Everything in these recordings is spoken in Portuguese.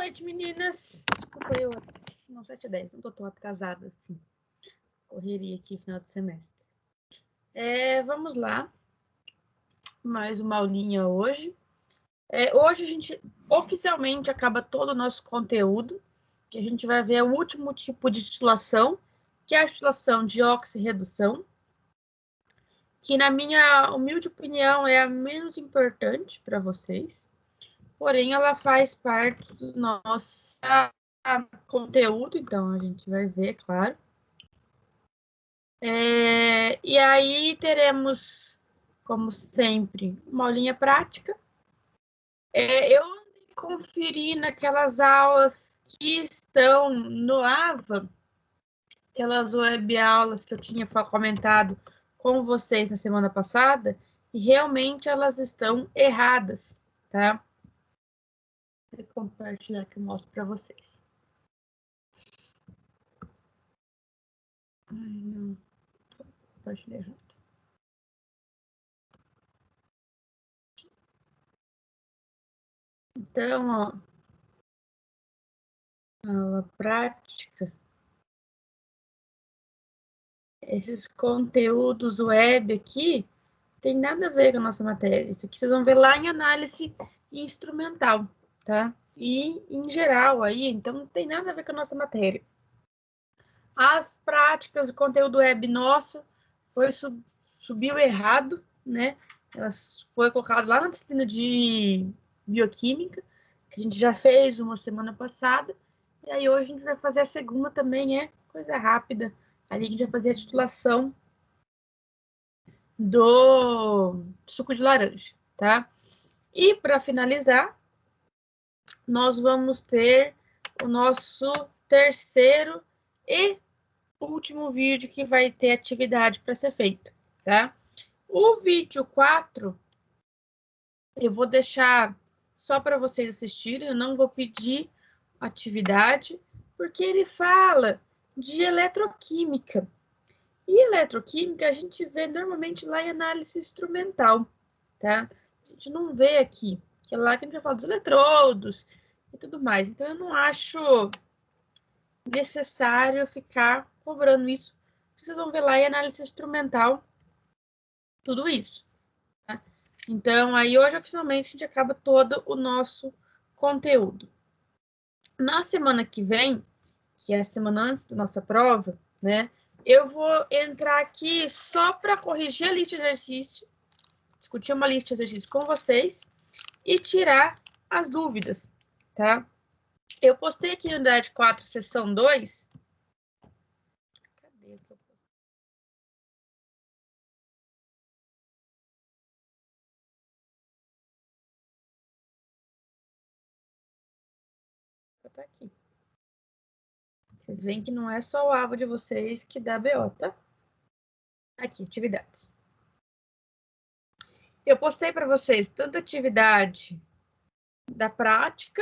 noite, meninas. Desculpa, eu não 7h10, não tô tão atrasada assim. Correria aqui final de semestre. Vamos lá. Mais uma aulinha hoje. Hoje a gente oficialmente acaba todo o nosso conteúdo, que a gente vai ver o último tipo de titulação, que é a titulação de oxirredução, que na minha humilde opinião é a menos importante para vocês. Porém, ela faz parte do nosso conteúdo, então a gente vai ver, claro. E aí teremos, como sempre, uma aulinha prática. Eu conferi naquelas aulas que estão no AVA, aquelas web aulas que eu tinha comentado com vocês na semana passada, e realmente elas estão erradas, tá? Vou compartilhar que eu mostro para vocês. Ai, não. Compartilhei errado. Então, ó, aula prática. Esses conteúdos web aqui tem nada a ver com a nossa matéria. Isso aqui vocês vão ver lá em análise instrumental, tá? E em geral aí, então não tem nada a ver com a nossa matéria. As práticas, o conteúdo web nosso subiu errado, né? Foi colocado lá na disciplina de bioquímica, que a gente já fez uma semana passada, e aí hoje a gente vai fazer a segunda também, coisa rápida. Ali a gente vai fazer a titulação do suco de laranja, tá? E para finalizar, nós vamos ter o nosso terceiro e último vídeo que vai ter atividade para ser feito, tá? O vídeo 4 eu vou deixar só para vocês assistirem, eu não vou pedir atividade, porque ele fala de eletroquímica. E eletroquímica a gente vê normalmente lá em análise instrumental, tá? A gente não vê aqui, que é lá que a gente vai falar dos eletrodos e tudo mais. Então, eu não acho necessário ficar cobrando isso. Vocês vão ver lá em análise instrumental tudo isso. Tá? Então, aí hoje, oficialmente, a gente acaba todo o nosso conteúdo. Na semana que vem, que é a semana antes da nossa prova, né? Eu vou entrar aqui só para corrigir a lista de exercício, discutir uma lista de exercícios com vocês e tirar as dúvidas, tá? Eu postei aqui na unidade 4, seção 2. Cadê que eu postei? Tá aqui. Vocês veem que não é só o AVA de vocês que dá BO, tá? Aqui, atividades. Eu postei para vocês tanto a atividade da prática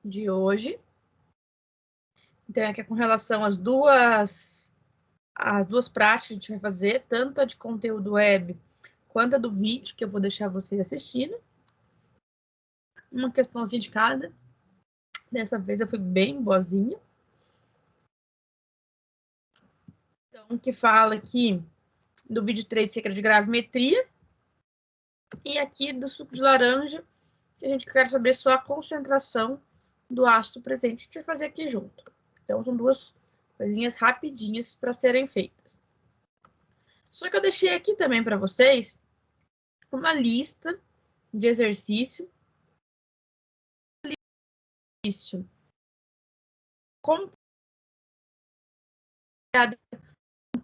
de hoje, então aqui é com relação às duas práticas que a gente vai fazer, tanto a de conteúdo web quanto a do vídeo, que eu vou deixar vocês assistindo. Uma questãozinha de cada. Dessa vez eu fui bem boazinha. Então, que fala aqui do vídeo 3, que é de gravimetria. E aqui do suco de laranja, que a gente quer saber só a concentração do ácido presente. A gente vai fazer aqui junto. Então, são duas coisinhas rapidinhas para serem feitas. Só que eu deixei aqui também para vocês uma lista de exercício. Com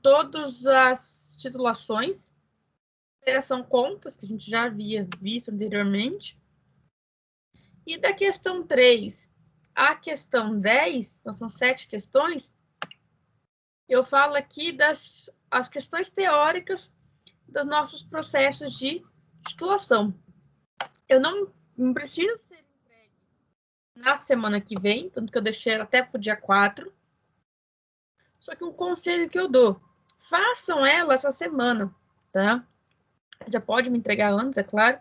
todas as titulações. São contas, que a gente já havia visto anteriormente. E da questão 3 à questão 10, então são 7 questões, eu falo aqui as questões teóricas dos nossos processos de titulação. Eu não preciso ser entregue na semana que vem, tanto que eu deixei até para o dia 4. Só que um conselho que eu dou, façam ela essa semana, tá? Já pode me entregar antes, é claro.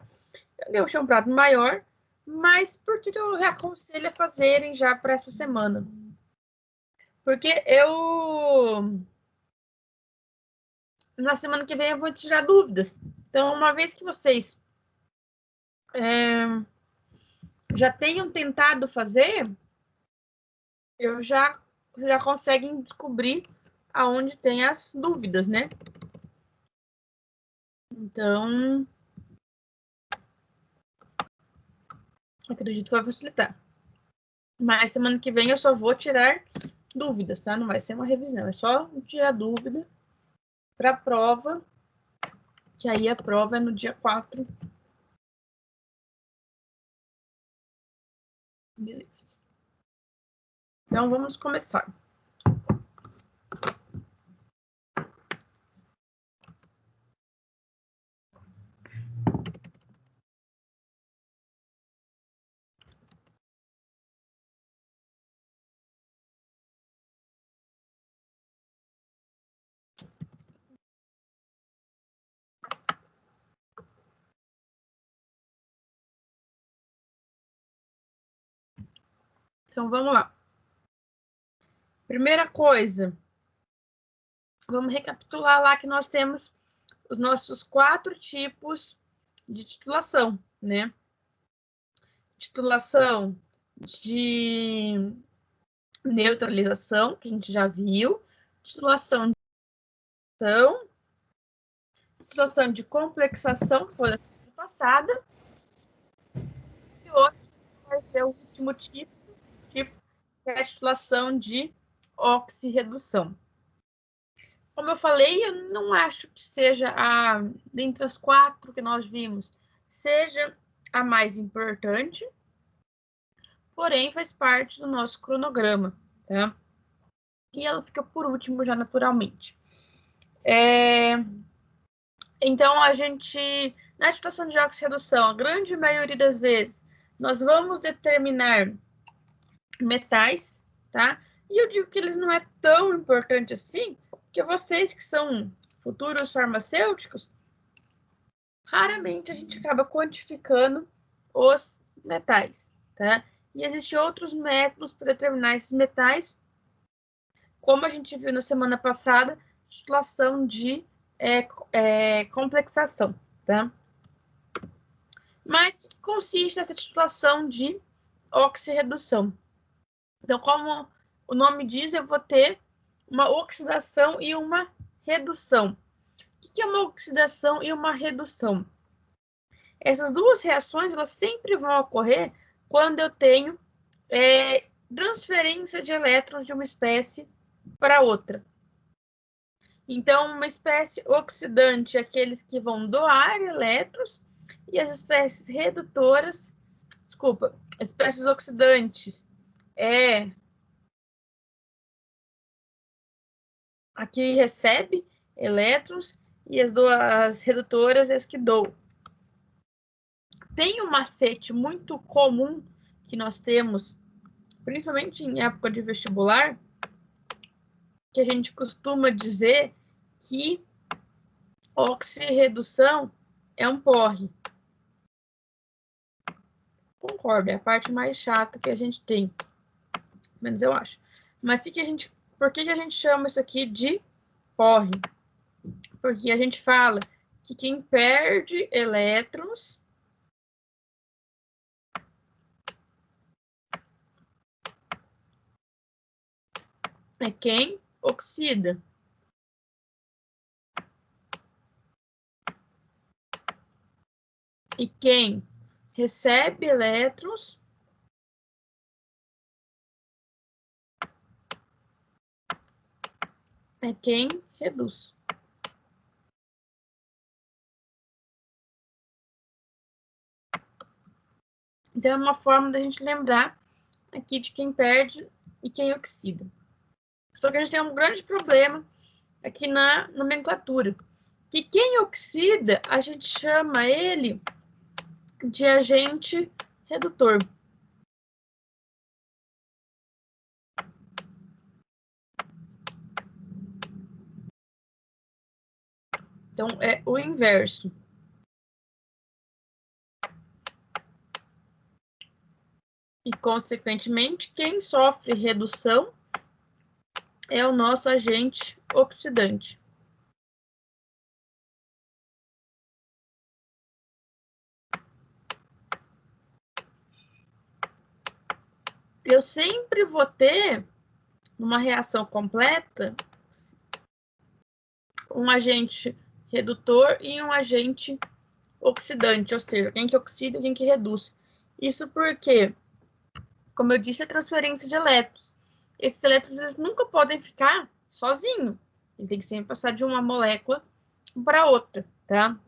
Eu deixei um prato maior, Mas por que eu aconselho a fazerem já para essa semana? Porque na semana que vem eu vou tirar dúvidas. Então, uma vez que vocês já tenham tentado fazer, vocês já conseguem descobrir aonde tem as dúvidas, né? Então, acredito que vai facilitar. Mas semana que vem eu só vou tirar dúvidas, tá? Não vai ser uma revisão, é só tirar dúvida para a prova, que aí a prova é no dia 4. Beleza. Então, vamos começar. Então, vamos lá. Primeira coisa, vamos recapitular lá que nós temos os nossos 4 tipos de titulação, né? Titulação de neutralização, que a gente já viu, titulação de complexação, que foi a semana passada, e hoje vai ser o último tipo, que é a titulação de oxirredução. Como eu falei, eu não acho que seja dentre as 4 que nós vimos, seja a mais importante, porém faz parte do nosso cronograma, tá? E ela fica por último já naturalmente. Então, na titulação de oxirredução, a grande maioria das vezes, nós vamos determinar metais, tá? E eu digo que eles não é tão importante assim, porque vocês que são futuros farmacêuticos, raramente a gente acaba quantificando os metais, tá? E existem outros métodos para determinar esses metais, como a gente viu na semana passada, titulação de complexação, tá? Mas o que consiste essa titulação de oxirredução? Então, como o nome diz, eu vou ter uma oxidação e uma redução. O que é uma oxidação e uma redução? Essas duas reações, elas sempre vão ocorrer quando eu tenho transferência de elétrons de uma espécie para outra. Então, uma espécie oxidante é aqueles que vão doar elétrons, e as espécies redutoras, espécies oxidantes a que recebe elétrons, e as redutoras as que doam. Tem um macete muito comum que nós temos, principalmente em época de vestibular, que a gente costuma dizer que oxirredução é um porre. Concordo, é a parte mais chata que a gente tem, menos eu acho. Mas por que a gente chama isso aqui de porre? Porque a gente fala que quem perde elétrons é quem oxida. E quem recebe elétrons é quem reduz. Então, é uma forma da gente lembrar aqui de quem perde e quem oxida. Só que a gente tem um grande problema aqui na nomenclatura, que quem oxida, a gente chama ele de agente redutor. Então, é o inverso. E, consequentemente, quem sofre redução é o nosso agente oxidante. Eu sempre vou ter, numa reação completa, um agente redutor e um agente oxidante, ou seja, quem que oxida e quem que reduz. Isso porque, como eu disse, é transferência de elétrons. Esses elétrons eles nunca podem ficar sozinhos. Ele tem que sempre passar de uma molécula para outra, tá?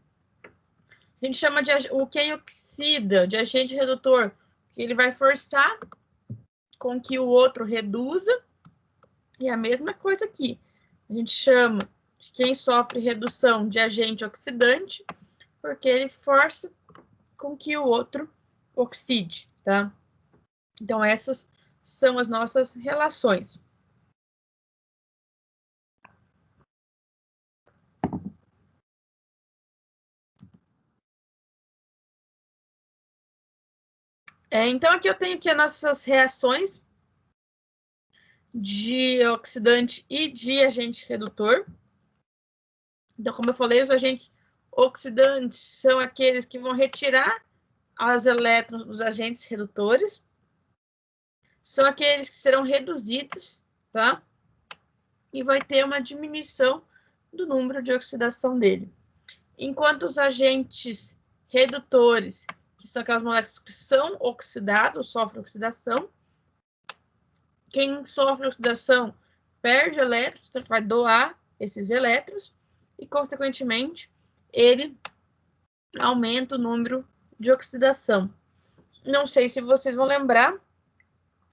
A gente chama de o quem oxida, de agente redutor, que ele vai forçar com que o outro reduza. E a mesma coisa aqui. A gente chama de quem sofre redução de agente oxidante, porque ele força com que o outro oxide, tá? Então, essas são as nossas relações. Então, aqui eu tenho aqui as nossas reações de oxidante e de agente redutor. Então, como eu falei, os agentes oxidantes são aqueles que vão retirar os elétrons dos agentes redutores. São aqueles que serão reduzidos, tá? E vai ter uma diminuição do número de oxidação dele. Enquanto os agentes redutores, que são aquelas moléculas que são oxidadas, sofrem oxidação, quem sofre oxidação perde elétrons, então vai doar esses elétrons e, consequentemente, ele aumenta o número de oxidação. Não sei se vocês vão lembrar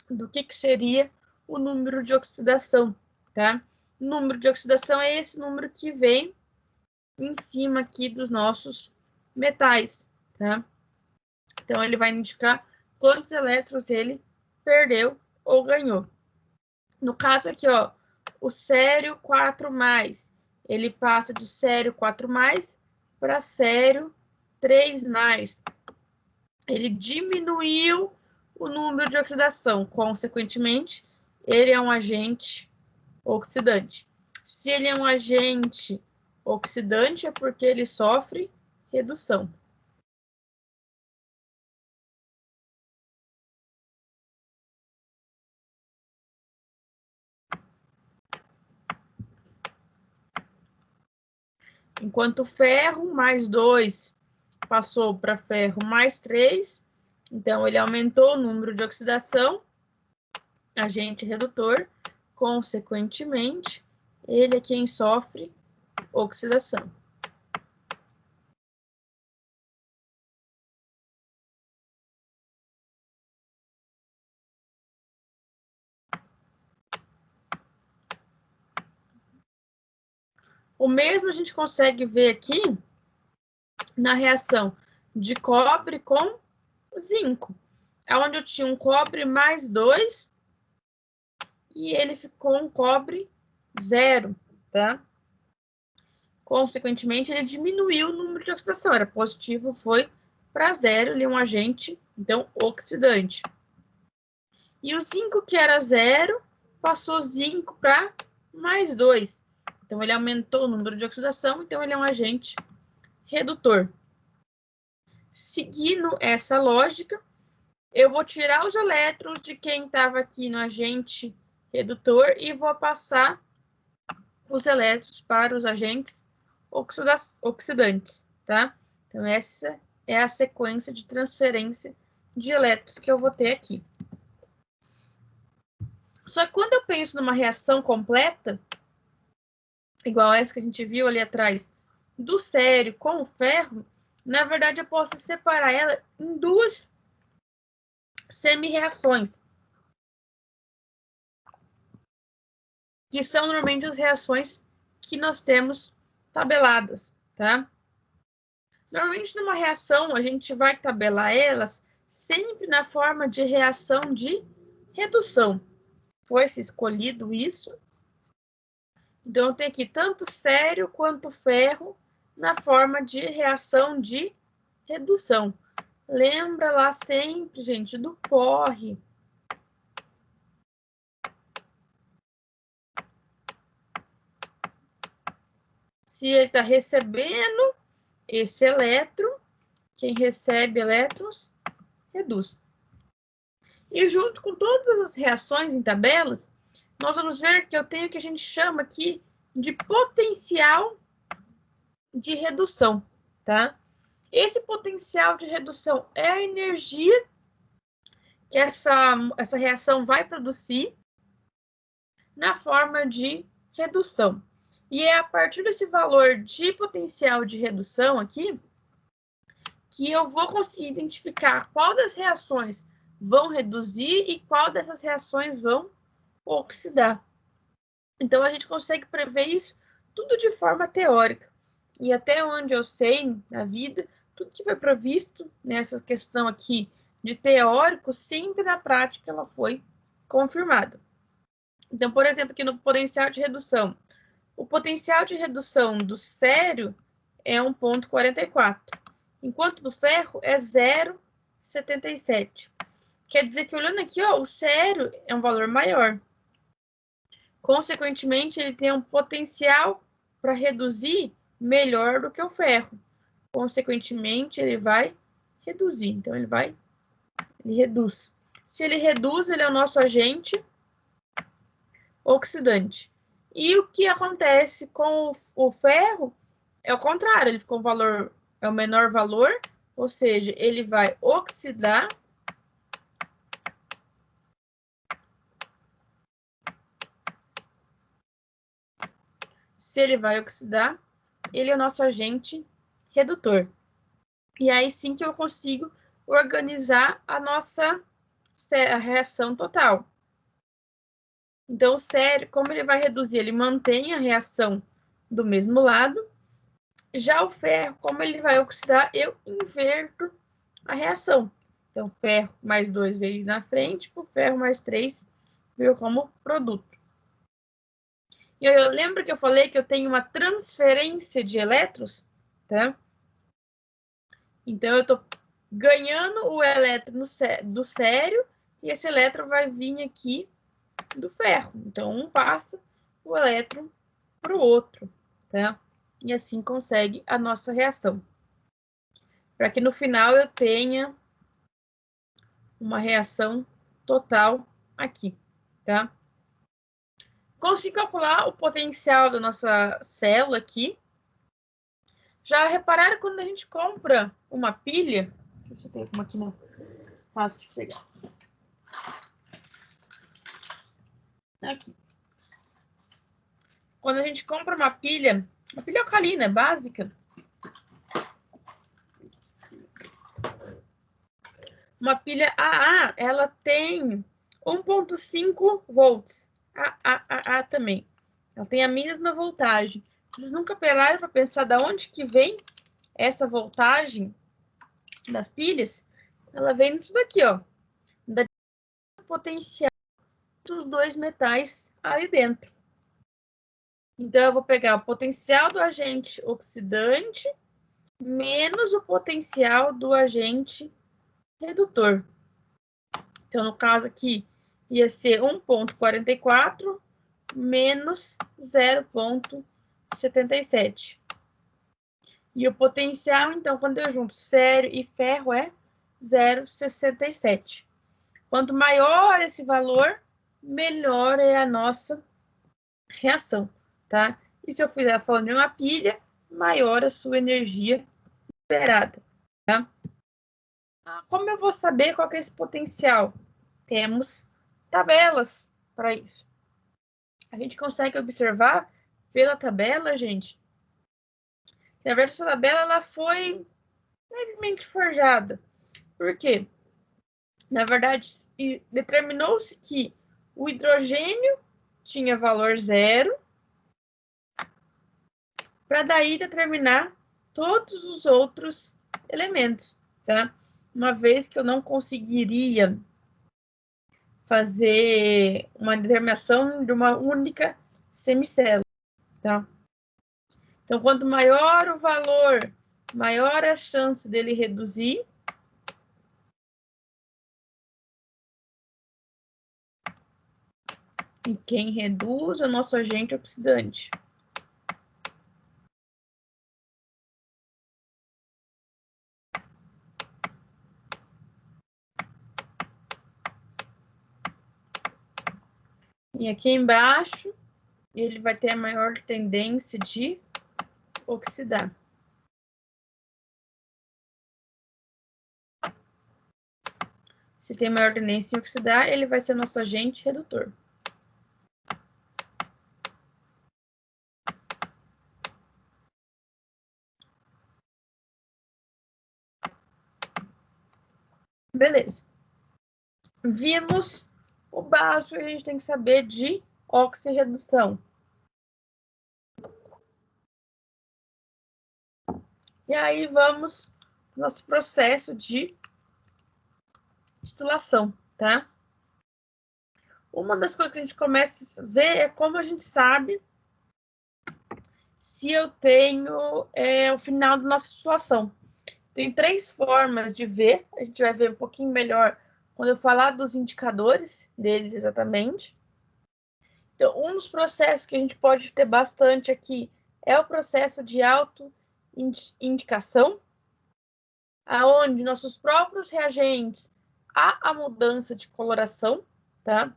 do que seria o número de oxidação, tá? O número de oxidação é esse número que vem em cima aqui dos nossos metais, tá? Então, ele vai indicar quantos elétrons ele perdeu ou ganhou. No caso aqui, ó, o sério 4+, ele passa de sério 4+ para sério 3+. Ele diminuiu o número de oxidação, consequentemente, ele é um agente oxidante. Se ele é um agente oxidante, é porque ele sofre redução. Enquanto ferro mais 2 passou para ferro mais 3, então ele aumentou o número de oxidação, agente redutor, consequentemente, ele é quem sofre oxidação. O mesmo a gente consegue ver aqui na reação de cobre com zinco, onde eu tinha um cobre mais 2 e ele ficou um cobre 0, tá? Consequentemente, ele diminuiu o número de oxidação, era positivo, foi para 0, ele é um agente, então, oxidante. E o zinco, que era 0, passou zinco para mais 2. Então, ele aumentou o número de oxidação, então ele é um agente redutor. Seguindo essa lógica, eu vou tirar os elétrons de quem estava aqui no agente redutor e vou passar os elétrons para os agentes oxidantes, tá? Então, essa é a sequência de transferência de elétrons que eu vou ter aqui. Só que quando eu penso numa reação completa, igual essa que a gente viu ali atrás, do sério com o ferro, na verdade eu posso separar ela em duas semi-reações, que são normalmente as reações que nós temos tabeladas, tá? Normalmente numa reação a gente vai tabelar elas sempre na forma de reação de redução. Foi-se escolhido isso. Então, eu tenho aqui tanto sério quanto ferro na forma de reação de redução. lembra lá sempre, gente, do corre. Se ele está recebendo esse elétron, quem recebe elétrons, reduz. E junto com todas as reações em tabelas, nós vamos ver que eu tenho o que a gente chama aqui de potencial de redução, tá? Esse potencial de redução é a energia que essa reação vai produzir na forma de redução. E é a partir desse valor de potencial de redução aqui que eu vou conseguir identificar qual das reações vão reduzir e qual dessas reações vão oxidar. Então, a gente consegue prever isso tudo de forma teórica. E até onde eu sei, na vida, tudo que foi previsto nessa questão aqui de teórico, sempre na prática ela foi confirmada. Então, por exemplo, aqui no potencial de redução. O potencial de redução do cério é 1,44, enquanto do ferro é 0,77. Quer dizer que, olhando aqui, ó, o cério é um valor maior. Consequentemente, ele tem um potencial para reduzir melhor do que o ferro. Consequentemente, ele vai reduzir. Então, ele reduz. Se ele reduz, ele é o nosso agente oxidante. E o que acontece com o ferro é o contrário, ele ficou um valor, é o menor valor, ou seja, ele vai oxidar. Se ele vai oxidar, ele é o nosso agente redutor. E aí sim que eu consigo organizar a nossa reação total. Então, o cério, como ele vai reduzir? Ele mantém a reação do mesmo lado. Já o ferro, como ele vai oxidar, eu inverto a reação. Então, ferro mais 2 veio na frente, o ferro mais 3 veio como produto. E eu lembro que eu falei que eu tenho uma transferência de elétrons, tá? Então, eu estou ganhando o elétron do cério e esse elétron vai vir aqui do ferro. Então, um passa o elétron para o outro, tá? E assim consegue a nossa reação. Para que no final eu tenha uma reação total aqui, tá? Consegui calcular o potencial da nossa célula aqui. Já repararam quando a gente compra uma pilha? Deixa eu ver se tem uma aqui, não. Fácil de pegar. Aqui. Quando a gente compra uma pilha alcalina, básica, uma pilha AA, ela tem 1,5 volts. AA também. Ela tem a mesma voltagem. Vocês nunca pararam para pensar de onde que vem essa voltagem das pilhas? Ela vem disso daqui, ó. Da potencial dos dois metais ali dentro. Então, eu vou pegar o potencial do agente oxidante menos o potencial do agente redutor. Então, no caso aqui, ia ser 1,44 menos 0,77. E o potencial, então, quando eu junto cério e ferro, é 0,67. Quanto maior esse valor, melhor é a nossa reação, tá? E se eu fizer falando de uma pilha, maior a sua energia liberada, tá? Como eu vou saber qual que é esse potencial? Temos tabelas para isso. A gente consegue observar pela tabela, gente. Na verdade, essa tabela ela foi levemente forjada. Por quê? Na verdade, determinou-se que o hidrogênio tinha valor 0, para daí determinar todos os outros elementos, tá? Uma vez que eu não conseguiria fazer uma determinação de uma única semicélula, tá? Então, quanto maior o valor, maior a chance dele reduzir, E quem reduz é o nosso agente oxidante. E aqui embaixo, ele vai ter a maior tendência de oxidar. Se tem maior tendência em oxidar, ele vai ser nosso agente redutor. Beleza. Vimos o básico que a gente tem que saber de oxirredução. E aí vamos ao nosso processo de destilação, tá? Uma das coisas que a gente começa a ver é como a gente sabe se eu tenho o final da nossa destilação. Tem 3 formas de ver, a gente vai ver um pouquinho melhor quando eu falar dos indicadores deles exatamente. Então, um dos processos que a gente pode ter bastante aqui é o processo de autoindicação, aonde nossos próprios reagentes há a mudança de coloração, tá?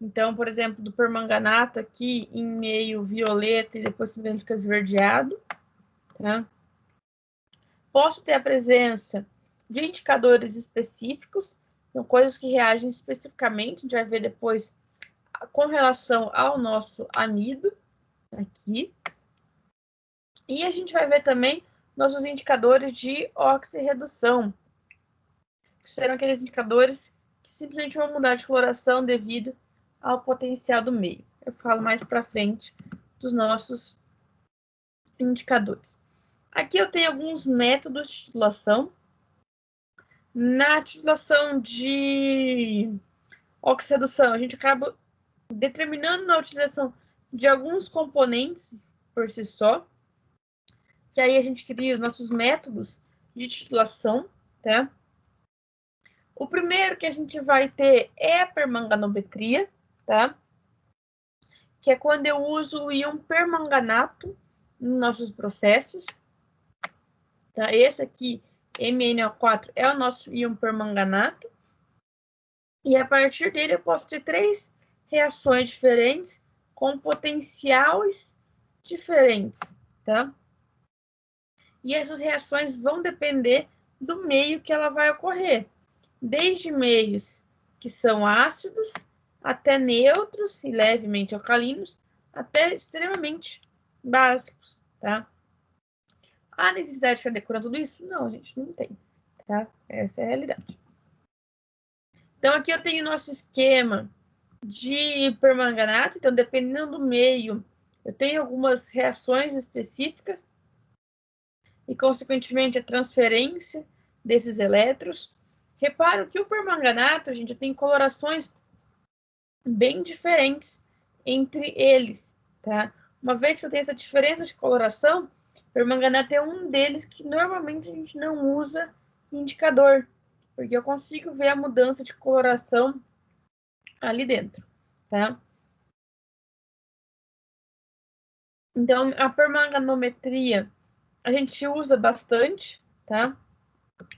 Então, por exemplo, do permanganato aqui em meio violeta e depois simplesmente fica esverdeado, tá? Posso ter a presença de indicadores específicos, então coisas que reagem especificamente, a gente vai ver depois com relação ao nosso amido aqui. E a gente vai ver também nossos indicadores de oxirredução, que serão aqueles indicadores que simplesmente vão mudar de coloração devido ao potencial do meio. Eu falo mais para frente dos nossos indicadores. Aqui eu tenho alguns métodos de titulação. Na titulação de oxirredução, a gente acaba determinando a utilização de alguns componentes por si só, que aí a gente cria os nossos métodos de titulação, tá? O primeiro que a gente vai ter é a permanganometria, tá? Que é quando eu uso o íon permanganato nos nossos processos, tá? Esse aqui, MnO4, é o nosso íon permanganato. E a partir dele eu posso ter 3 reações diferentes com potenciais diferentes, tá? E essas reações vão depender do meio que ela vai ocorrer. Desde meios que são ácidos, até neutros e levemente alcalinos, até extremamente básicos, tá? Há necessidade de ficar decorando tudo isso? Não, a gente não tem, tá? Essa é a realidade. Então, aqui eu tenho o nosso esquema de permanganato. Então, dependendo do meio, eu tenho algumas reações específicas e, consequentemente, a transferência desses elétrons. Reparo que o permanganato, gente, tem colorações bem diferentes entre eles, tá? Uma vez que eu tenho essa diferença de coloração, permanganato é um deles que normalmente a gente não usa indicador, porque eu consigo ver a mudança de coloração ali dentro, tá? Então, a permanganometria a gente usa bastante, tá?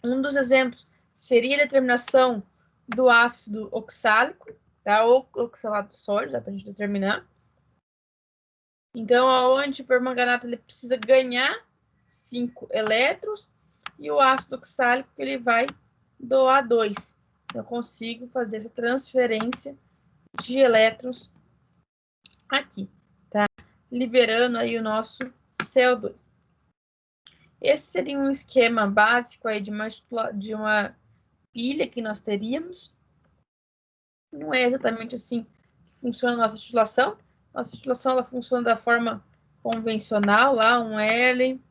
Um dos exemplos seria a determinação do ácido oxálico, tá? Ou oxalato de sódio, dá pra gente determinar. Então, onde o permanganato ele precisa ganhar 5 elétrons e o ácido oxálico ele vai doar 2. Eu consigo fazer essa transferência de elétrons aqui, tá? Liberando aí o nosso CO2. Esse seria um esquema básico aí de uma pilha que nós teríamos. Não é exatamente assim que funciona a nossa titulação. Nossa titulação ela funciona da forma convencional, lá um L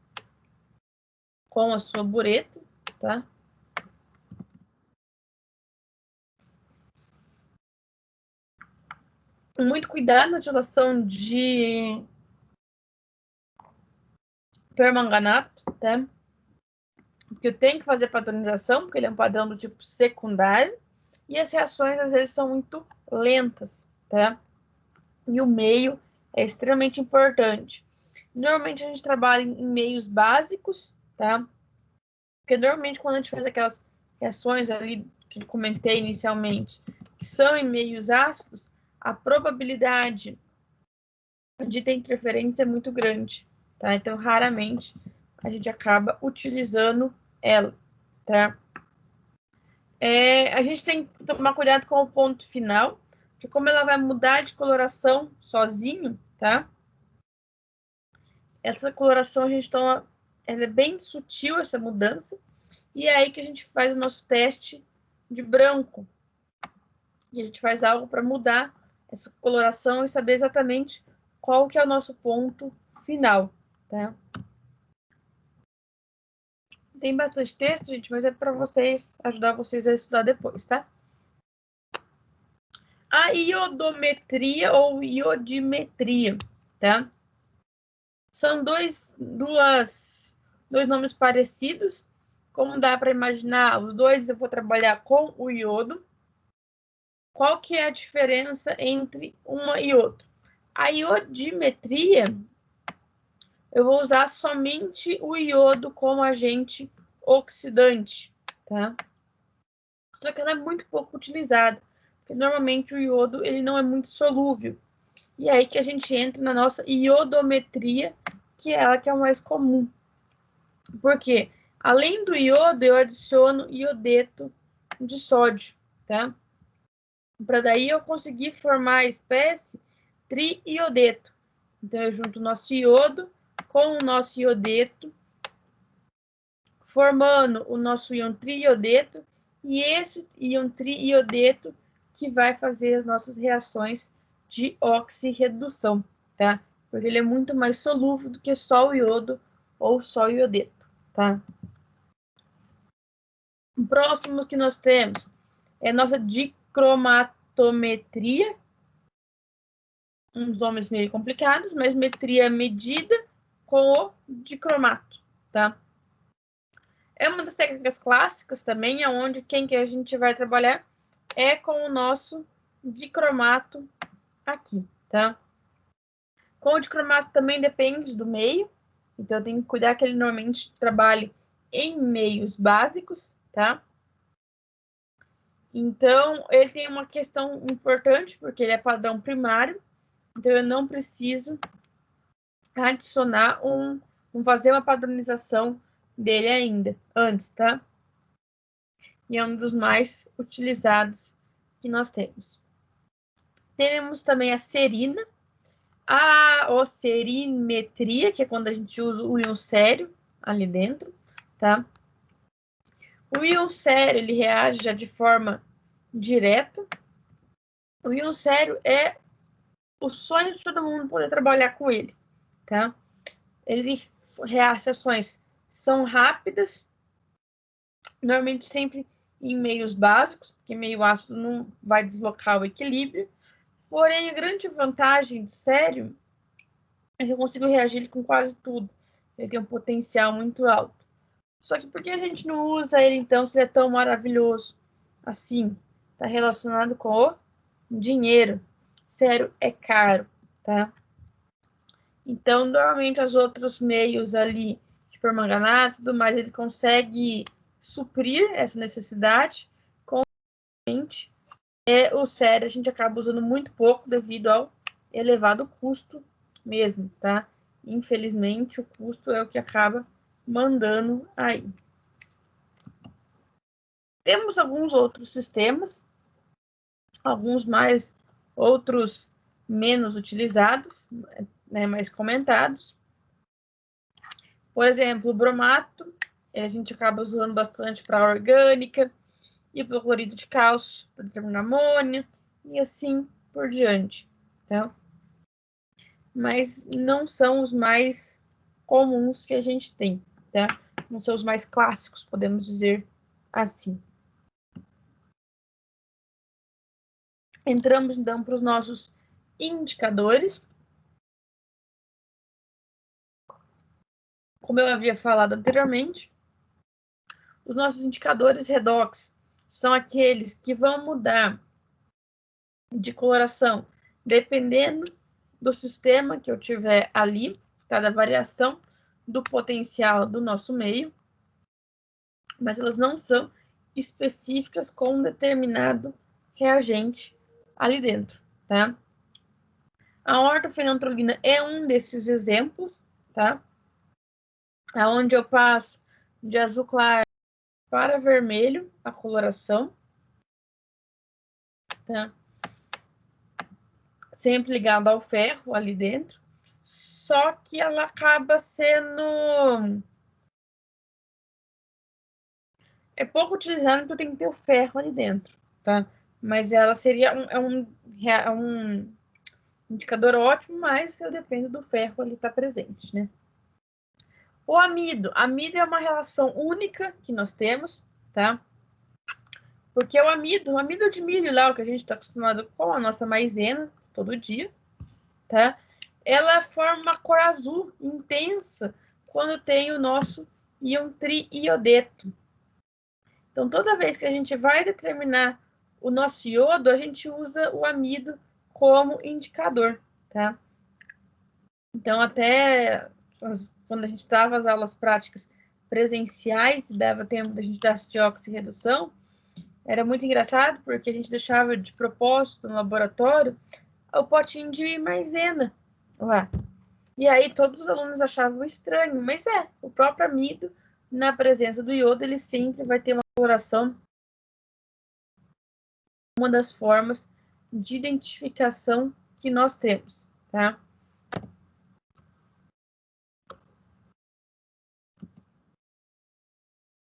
com a sua bureta, tá? Muito cuidado na titulação de permanganato, tá? Porque eu tenho que fazer padronização, porque ele é um padrão do tipo secundário, e as reações às vezes são muito lentas, tá? E o meio é extremamente importante. Normalmente a gente trabalha em meios básicos, tá? Porque normalmente quando a gente faz aquelas reações ali que eu comentei inicialmente, que são em meios ácidos, a probabilidade de ter interferência é muito grande, tá? Então, raramente a gente acaba utilizando ela, tá? A gente tem que tomar cuidado com o ponto final, porque como ela vai mudar de coloração sozinho, tá? Essa coloração a gente toma, ela é bem sutil, essa mudança, e é aí que a gente faz o nosso teste de branco. E a gente faz algo para mudar essa coloração e saber exatamente qual que é o nosso ponto final, tá? Tem bastante texto, gente, mas é para vocês, ajudar vocês a estudar depois, tá? A iodometria ou iodimetria, tá? São dois nomes parecidos. Como dá para imaginar, os dois eu vou trabalhar com o iodo. Qual que é a diferença entre uma e outra? A iodimetria, eu vou usar somente o iodo como agente oxidante, tá? Só que ela é muito pouco utilizada, porque normalmente o iodo ele não é muito solúvel. E é aí que a gente entra na nossa iodometria, que é ela que é o mais comum. Porque além do iodo, eu adiciono iodeto de sódio, tá? Para daí eu conseguir formar a espécie triiodeto. Então, eu junto o nosso iodo com o nosso iodeto, formando o nosso íon triiodeto, e esse íon triiodeto que vai fazer as nossas reações de oxirredução, tá? Porque ele é muito mais solúvel do que só o iodo ou só o iodeto, tá? O próximo que nós temos é a nossa dicromatometria, uns nomes meio complicados, mas metria medida com o dicromato, tá? É uma das técnicas clássicas também, onde quem que a gente vai trabalhar é com o nosso dicromato aqui, tá? Com o dicromato também depende do meio, então eu tenho que cuidar que ele normalmente trabalhe em meios básicos, tá? Então, ele tem uma questão importante, porque ele é padrão primário, então eu não preciso adicionar fazer uma padronização dele ainda, antes, tá? E é um dos mais utilizados que nós temos. Temos também a serina, a ocerimetria, que é quando a gente usa o íon sério ali dentro, tá? O íon sério, ele reage já de forma direta. O íon sério é o sonho de todo mundo poder trabalhar com ele, tá? Reações são rápidas, normalmente sempre em meios básicos, porque meio ácido não vai deslocar o equilíbrio. Porém, a grande vantagem do sério é que eu consigo reagir com quase tudo. Ele tem um potencial muito alto. Só que por que a gente não usa ele, então, se ele é tão maravilhoso assim? Está relacionado com o dinheiro. Sério, é caro, tá? Então, normalmente, os outros meios ali, de permanganato e tudo mais, ele consegue suprir essa necessidade. Com o sério, a gente acaba usando muito pouco devido ao elevado custo mesmo, tá? Infelizmente, o custo é o que acaba mandando aí. Temos alguns outros sistemas, alguns mais, outros menos utilizados, né, mais comentados. Por exemplo, o bromato, a gente acaba usando bastante para orgânica, e para o cloreto de cálcio, para determinar amônia, e assim por diante, tá? Mas não são os mais comuns que a gente tem, tá? Não são os mais clássicos, podemos dizer assim. Entramos, então, para os nossos indicadores. Como eu havia falado anteriormente, os nossos indicadores redox são aqueles que vão mudar de coloração dependendo do sistema que eu tiver ali, tá? Da variação do potencial do nosso meio, mas elas não são específicas com um determinado reagente ali dentro, tá? A ortofenantrolina é um desses exemplos, tá? Aonde eu passo de azul claro para vermelho a coloração, tá? Sempre ligada ao ferro ali dentro, só que ela acaba sendo pouco utilizada porque tem que ter o ferro ali dentro, tá? Mas ela seria um indicador ótimo, mas eu dependo do ferro ali estar presente, né? O amido. Amido é uma relação única que nós temos, tá? Porque o amido de milho lá, o que a gente está acostumado com a nossa maisena todo dia, tá? Ela forma uma cor azul intensa quando tem o nosso íon triiodeto. Então, toda vez que a gente vai determinar o nosso iodo, a gente usa o amido como indicador, tá? Então, até quando a gente dava as aulas práticas presenciais, dava tempo da gente dar de oxirredução, era muito engraçado, porque a gente deixava de propósito no laboratório o potinho de maisena lá. E aí todos os alunos achavam estranho, mas o próprio amido, na presença do iodo, ele sempre vai ter uma coloração, uma das formas de identificação que nós temos, tá?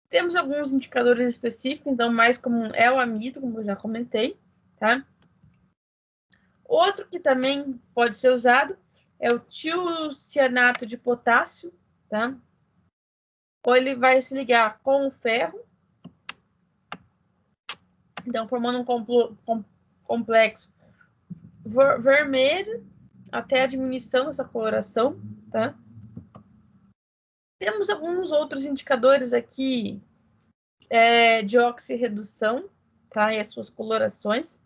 Temos alguns indicadores específicos, então mais comum é o amido, como eu já comentei, tá? Outro que também pode ser usado é o tiocianato de potássio, tá? Ou ele vai se ligar com o ferro, então formando um complexo vermelho até a diminuição dessa coloração, tá? Temos alguns outros indicadores aqui de oxirredução, tá? E as suas colorações.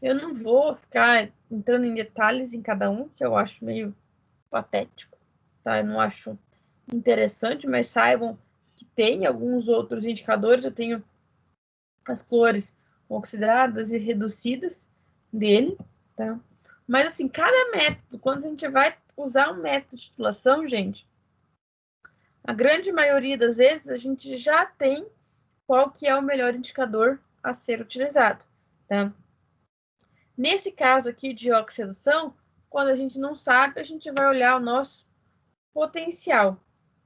Eu não vou ficar entrando em detalhes em cada um, que eu acho meio patético, tá? Eu não acho interessante, mas saibam que tem alguns outros indicadores. Eu tenho as cores oxidadas e reduzidas dele, tá? Mas, assim, cada método, quando a gente vai usar um método de titulação, gente, a grande maioria das vezes a gente já tem qual que é o melhor indicador a ser utilizado, tá? Nesse caso aqui de oxidação, quando a gente não sabe, a gente vai olhar o nosso potencial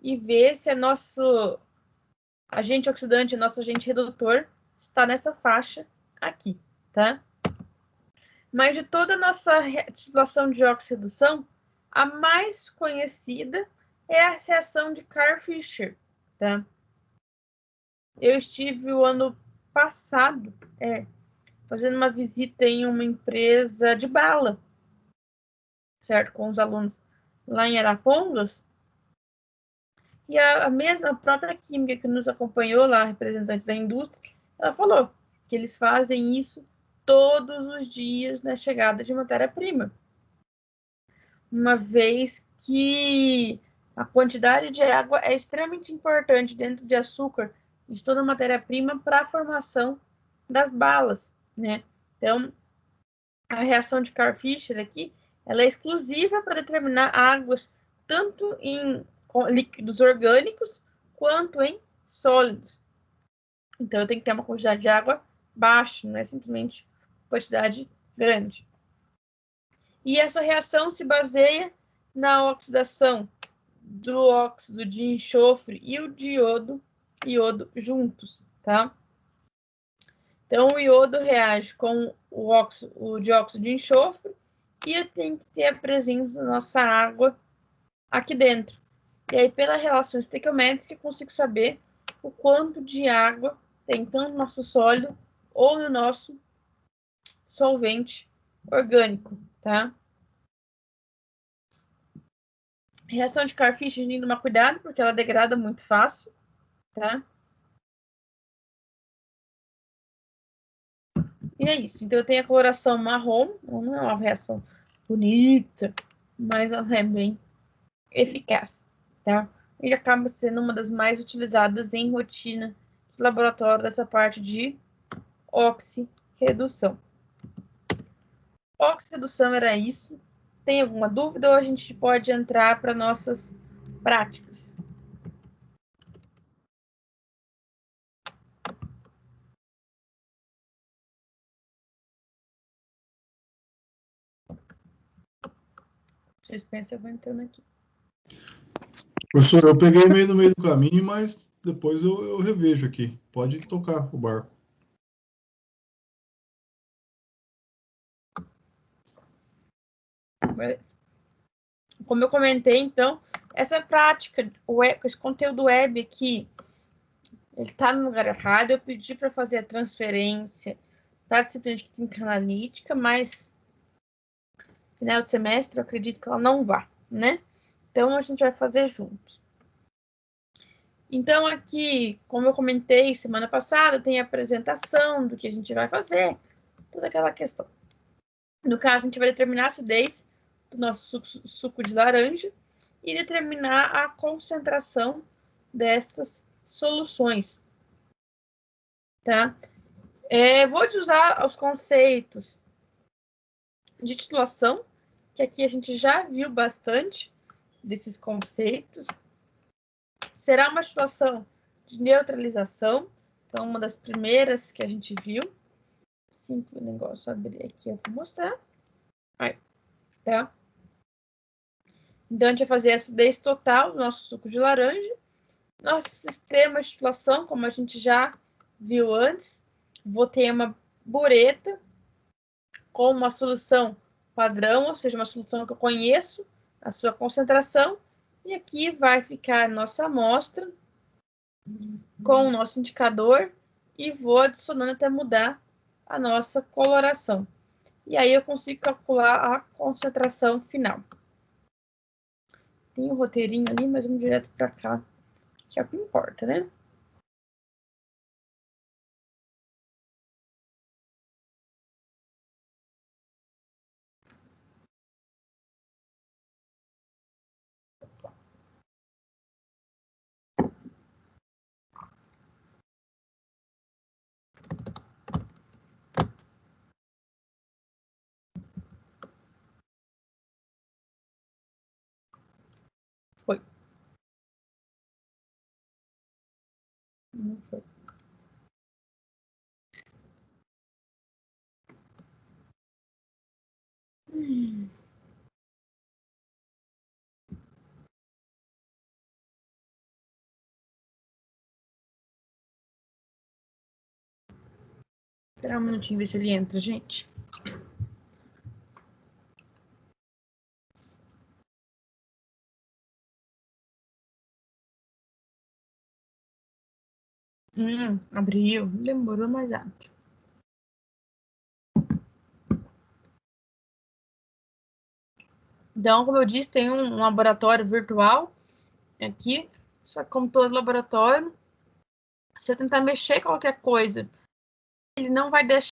e ver se é nosso agente oxidante, nosso agente redutor, está nessa faixa aqui, tá? Mas de toda a nossa situação de oxirredução, a mais conhecida é a reação de Carl-Fischer, tá? Eu estive o ano passado fazendo uma visita em uma empresa de bala, certo? Com os alunos lá em Arapongas. E a própria química que nos acompanhou lá, representante da indústria, ela falou que eles fazem isso todos os dias na chegada de matéria-prima. Uma vez que a quantidade de água é extremamente importante dentro de açúcar e de toda a matéria-prima para a formação das balas, né? Então, a reação de Carl-Fischer aqui, ela é exclusiva para determinar águas tanto em líquidos orgânicos quanto em sólidos. Então, eu tenho que ter uma quantidade de água baixa, não é simplesmente quantidade grande. E essa reação se baseia na oxidação do óxido de enxofre e o de iodo juntos, tá? Então, o iodo reage com o dióxido de enxofre e eu tenho que ter a presença da nossa água aqui dentro. E aí, pela relação estequiométrica, eu consigo saber o quanto de água tem tanto no nosso sólido ou no nosso solvente orgânico, tá? Reação de Carl-Fischer, a gente tem que tomar cuidado, porque ela degrada muito fácil, tá? E é isso. Então, eu tenho a coloração marrom. Não é uma reação bonita, mas ela é bem eficaz, tá? Ele acaba sendo uma das mais utilizadas em rotina de laboratório dessa parte de oxirredução. Oxirredução era isso. Tem alguma dúvida ou a gente pode entrar para nossas práticas? Vocês pensam, eu vou entrando aqui. Professor, eu peguei meio no meio do caminho, mas depois eu revejo aqui. Pode tocar o barco. Beleza. Como eu comentei, então, essa prática, esse conteúdo web aqui, ele está no lugar errado. Eu pedi para fazer a transferência para a disciplina de química analítica, mas no final do semestre eu acredito que ela não vá, né? Então, a gente vai fazer juntos. Então, aqui, como eu comentei semana passada, tem a apresentação do que a gente vai fazer, toda aquela questão. No caso, a gente vai determinar a acidez do nosso suco de laranja e determinar a concentração destas soluções, tá? Vou usar os conceitos de titulação, que aqui a gente já viu bastante desses conceitos. Será uma titulação de neutralização, então uma das primeiras que a gente viu. Assim que o negócio abrir aqui, eu vou mostrar. Aí, tá? Então, a gente vai fazer a acidez total do nosso suco de laranja. Nosso sistema de titulação, como a gente já viu antes, vou ter uma bureta com uma solução padrão, ou seja, uma solução que eu conheço a sua concentração. E aqui vai ficar a nossa amostra com o nosso indicador e vou adicionando até mudar a nossa coloração. E aí eu consigo calcular a concentração final. Tem um roteirinho ali, mas vamos direto para cá, que é o que importa, né? Foi. Não foi. Esperar um minutinho, ver se ele entra, gente. Abriu. Demorou, mas abre. Então, como eu disse, tem um laboratório virtual aqui. Só que como todo laboratório, se eu tentar mexer qualquer coisa, ele não vai deixar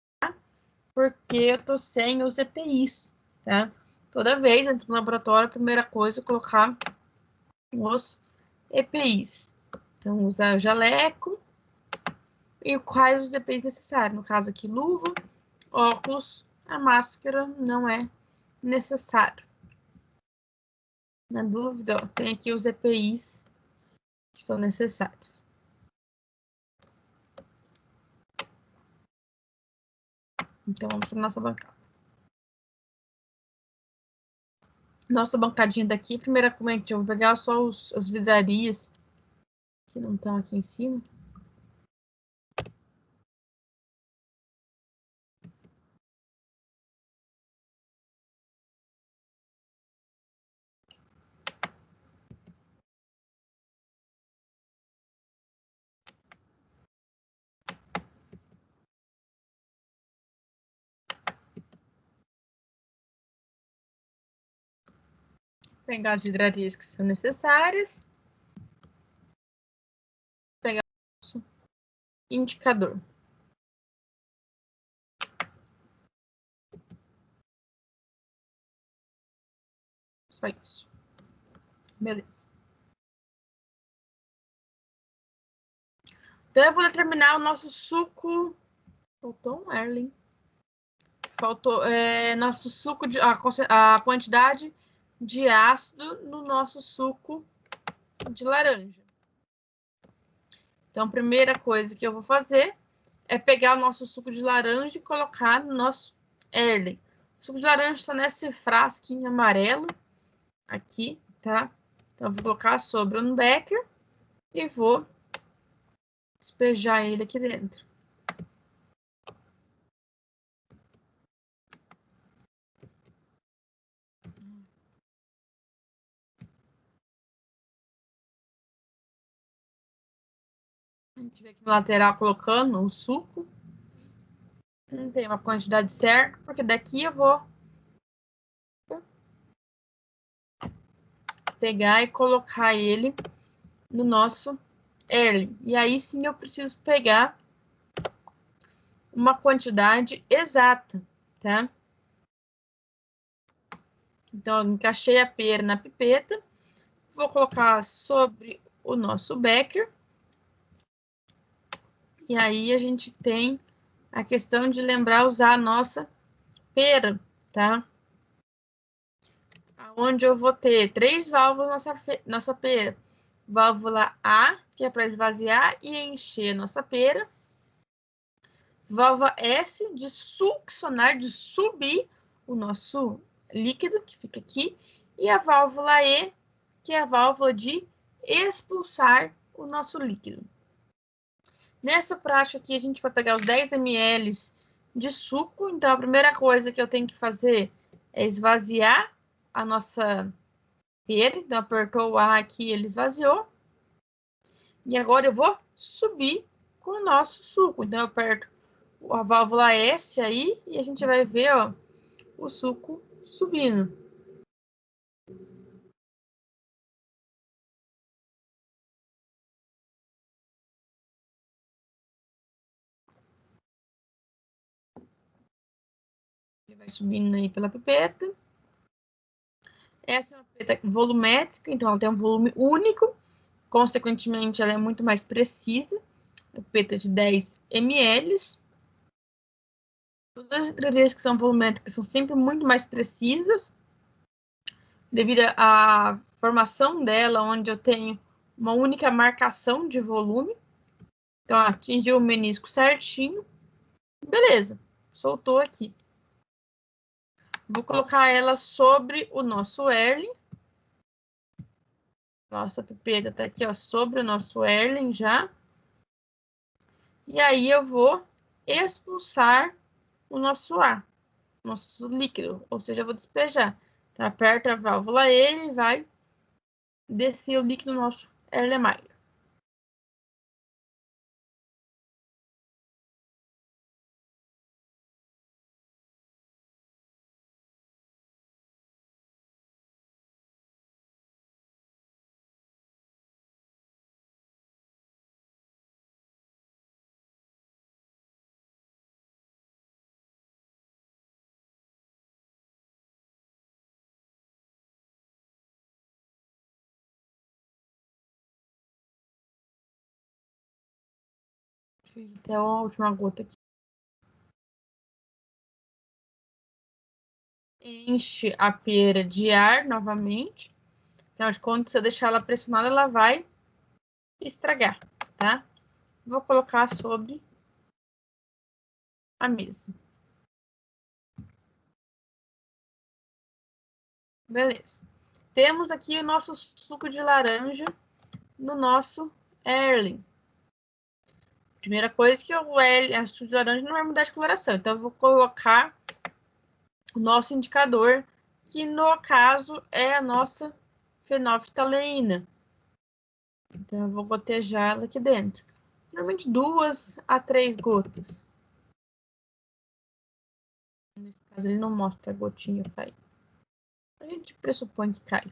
porque eu tô sem os EPIs, tá? Toda vez dentro do laboratório, a primeira coisa é colocar os EPIs. Então, usar o jaleco e quais os EPIs necessários. No caso aqui, luva, óculos, a máscara não é necessário. Na dúvida, ó, tem aqui os EPIs que são necessários. Então, vamos para nossa bancada. Nossa bancadinha daqui, primeiramente, eu vou pegar só as vidrarias que não estão aqui em cima. Pegar as vidrarias que são necessárias. Pegar o indicador. Só isso. Beleza. Então, eu vou determinar o nosso suco... Faltou um Erlen. Faltou nosso suco, a quantidade de ácido no nosso suco de laranja. Então, a primeira coisa que eu vou fazer é pegar o nosso suco de laranja e colocar no nosso Erlen. O suco de laranja está nesse frasquinho amarelo aqui, tá? Então, eu vou colocar sobre um becker e vou despejar ele aqui dentro. A gente vê aqui no lateral colocando o suco. Não tem uma quantidade certa, porque daqui eu vou pegar e colocar ele no nosso Erlen. E aí sim eu preciso pegar uma quantidade exata, tá? Então, eu encaixei a pera na pipeta. Vou colocar sobre o nosso becker. E aí a gente tem a questão de lembrar usar a nossa pera, tá? Onde eu vou ter 3 válvulas nossa pera. Válvula A, que é para esvaziar e encher a nossa pera. Válvula S, de succionar, de subir o nosso líquido, que fica aqui. E a válvula E, que é a válvula de expulsar o nosso líquido. Nessa prática aqui, a gente vai pegar os 10 ml de suco. Então, a primeira coisa que eu tenho que fazer é esvaziar a nossa pera. Então, apertou o A aqui, ele esvaziou. E agora eu vou subir com o nosso suco. Então, eu aperto a válvula S aí e a gente vai ver, ó, o suco subindo. Ele vai subindo aí pela pipeta. Essa é uma pipeta volumétrica, então ela tem um volume único. Consequentemente, ela é muito mais precisa. Uma pipeta de 10 ml. Todas as hidratações que são volumétricas são sempre muito mais precisas, devido à formação dela, onde eu tenho uma única marcação de volume. Então, atingiu o menisco certinho. Beleza, soltou aqui. Vou colocar ela sobre o nosso Erlen. Nossa pipeta tá aqui, ó, sobre o nosso Erlen já. E aí eu vou expulsar o nosso ar, nosso líquido, ou seja, eu vou despejar. Então, aperta a válvula E e vai descer o líquido no nosso Erlenmeyer. Fiz até a última gota aqui. Enche a pera de ar novamente. Então, quando você deixar ela pressionada, ela vai estragar, tá? Vou colocar sobre a mesa. Beleza. Temos aqui o nosso suco de laranja no nosso Erlen. Primeira coisa que a suco de laranja não vai mudar de coloração. Então, eu vou colocar o nosso indicador, que no caso é a nossa fenolftaleína. Então, eu vou gotejar ela aqui dentro. Normalmente 2 a 3 gotas. Nesse caso, ele não mostra a gotinha cair. A gente pressupõe que cai.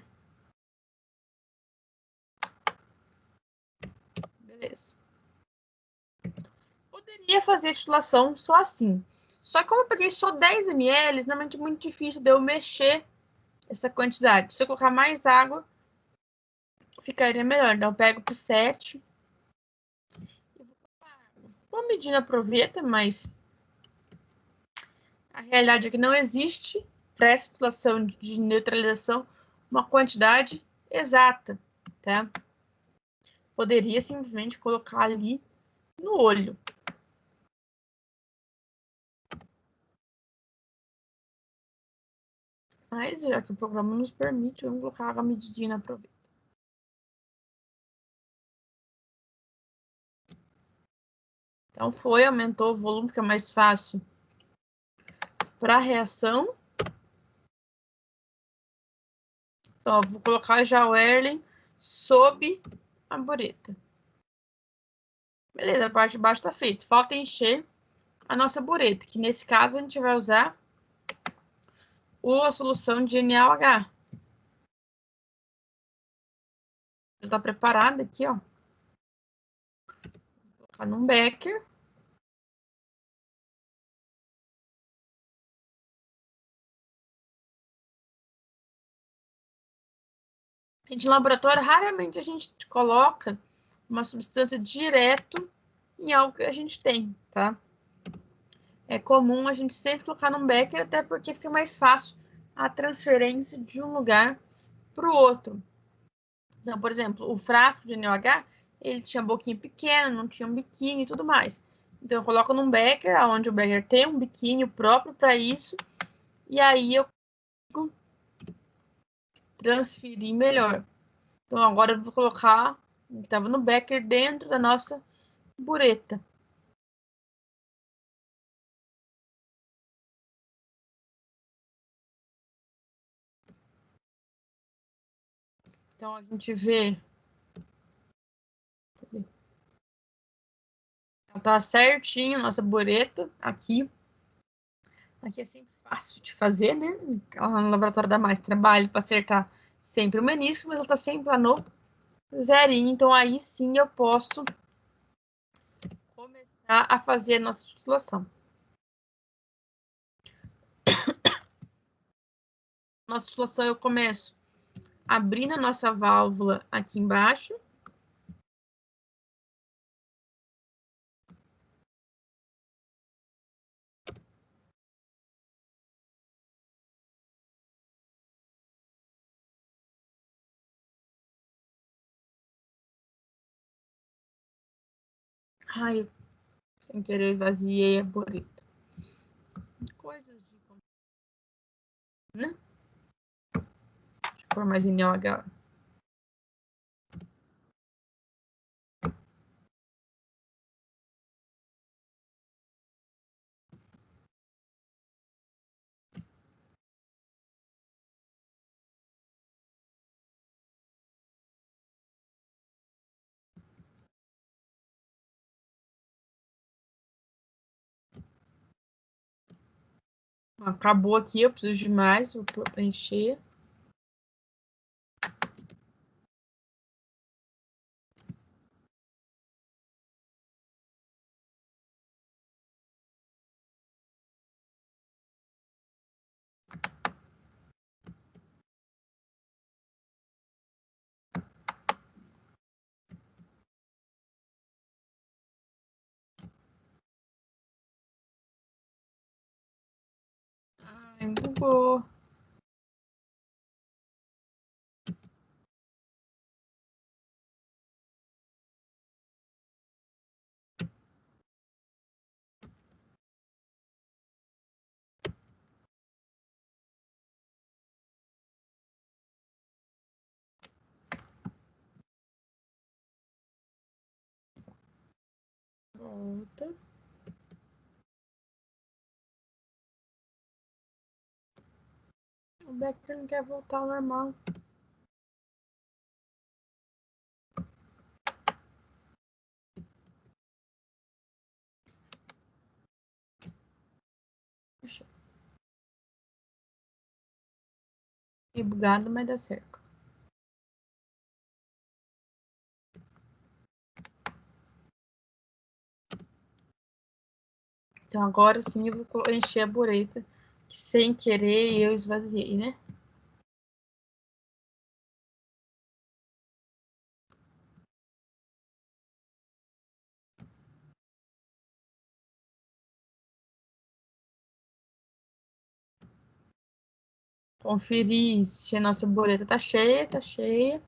Beleza. Poderia fazer a titulação só assim. Só que como eu peguei só 10 ml, normalmente é muito difícil de eu mexer essa quantidade. Se eu colocar mais água, ficaria melhor. Então, eu pego para 7. Vou medir na proveta, mas a realidade é que não existe para essa situação de neutralização uma quantidade exata, tá? Poderia simplesmente colocar ali no olho. Mas já que o programa nos permite, vamos colocar a medidinha na proveta. Então foi, aumentou o volume, fica mais fácil para a reação. Então, vou colocar já o Erlen sob a bureta. Beleza, a parte de baixo está feita. Falta encher a nossa bureta, que nesse caso a gente vai usar a solução de NaOH. Já está preparada aqui, ó. Vou colocar num becker. Em laboratório, raramente a gente coloca uma substância direto em algo que a gente tem, tá? É comum a gente sempre colocar num becker, até porque fica mais fácil a transferência de um lugar para o outro. Então, por exemplo, o frasco de NaOH, ele tinha boquinha pequena, não tinha um biquinho e tudo mais. Então, eu coloco num becker, onde o becker tem um biquinho próprio para isso, e aí eu consigo transferir melhor. Então, agora eu vou colocar o que estava no becker dentro da nossa bureta. Então, a gente vê... Ela tá certinho, nossa bureta, aqui. Aqui é sempre fácil de fazer, né? Lá no laboratório dá mais trabalho para acertar sempre o menisco, mas ela tá sempre lá no zerinho. Então, aí sim eu posso começar a fazer a nossa titulação. Nossa titulação eu começo abrindo a nossa válvula aqui embaixo. Ai, sem querer vaziei a bureta. Coisas de... né? Deixa eu pôr mais em NaOH. Acabou aqui, eu preciso de mais para encher. Ai, bugou. Volta. O Becker não quer voltar ao normal. Puxa. E bugado, mas dá certo. Então agora sim eu vou encher a bureta, que sem querer eu esvaziei, né? conferir se a nossa boleta tá cheia, tá cheia.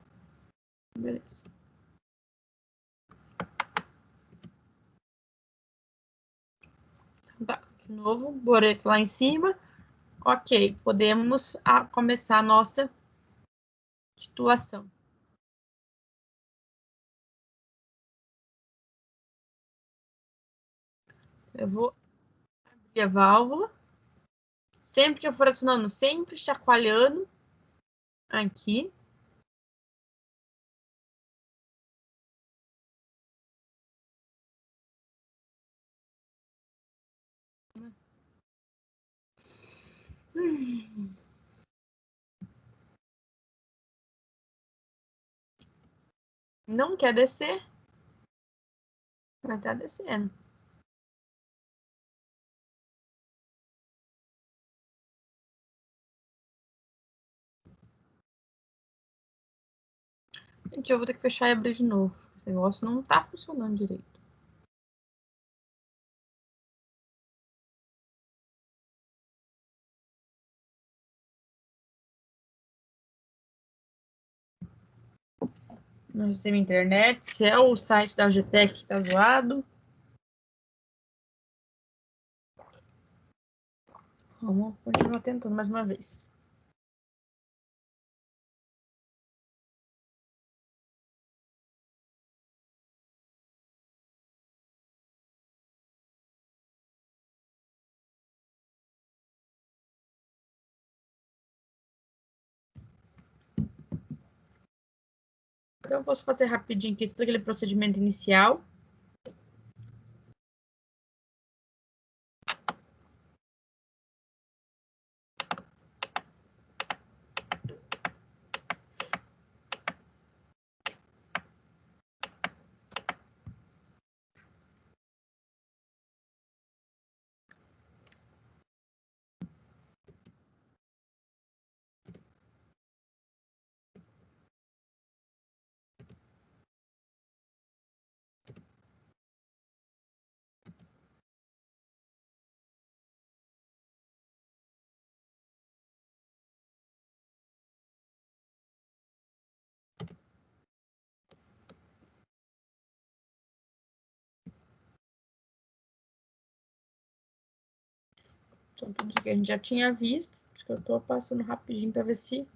Beleza. Tá, de novo, boleto lá em cima. Ok, podemos começar a nossa titulação. Eu vou abrir a válvula. Sempre que eu for adicionando, sempre chacoalhando aqui. Não quer descer, mas tá descendo. Gente, eu vou ter que fechar e abrir de novo. Esse negócio não tá funcionando direito. Não sei minha internet, se é o site da UGTEC que tá zoado. Vamos continuar tentando mais uma vez. Então, eu posso fazer rapidinho aqui todo aquele procedimento inicial. Então, tudo isso que a gente já tinha visto. Acho que eu tô passando rapidinho para ver se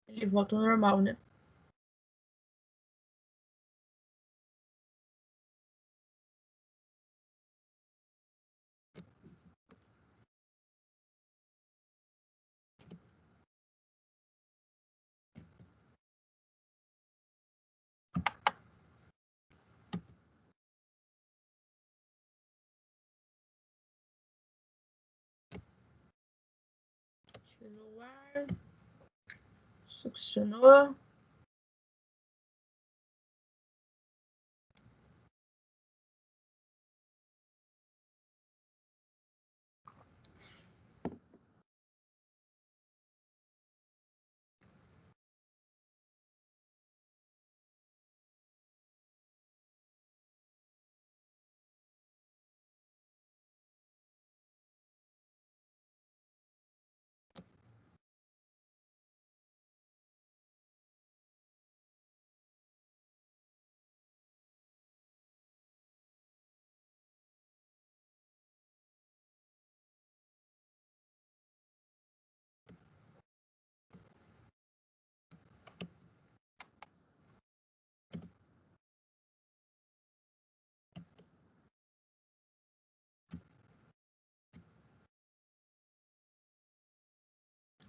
ele volta ao normal, né? Tirou o ar. Succionou.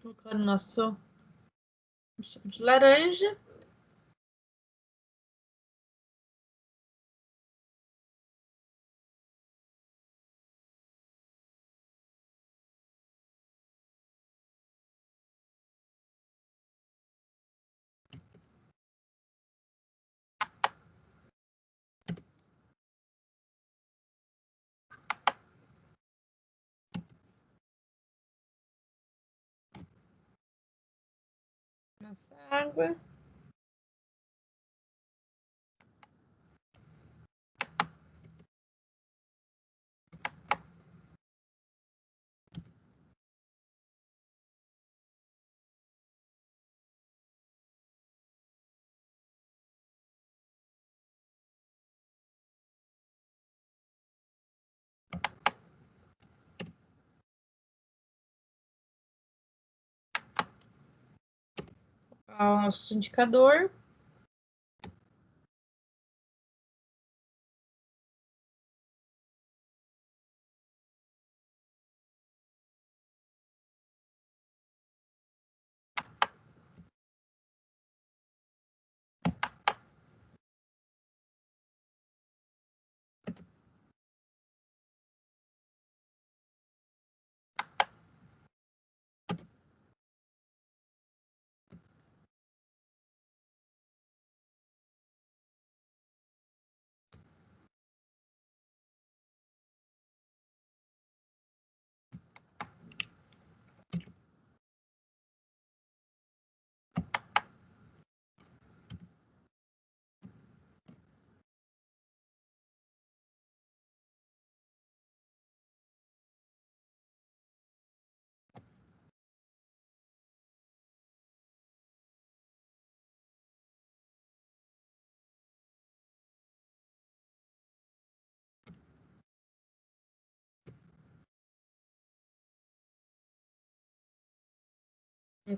Colocando nosso suco de laranja. Nossa água. ao nosso indicador.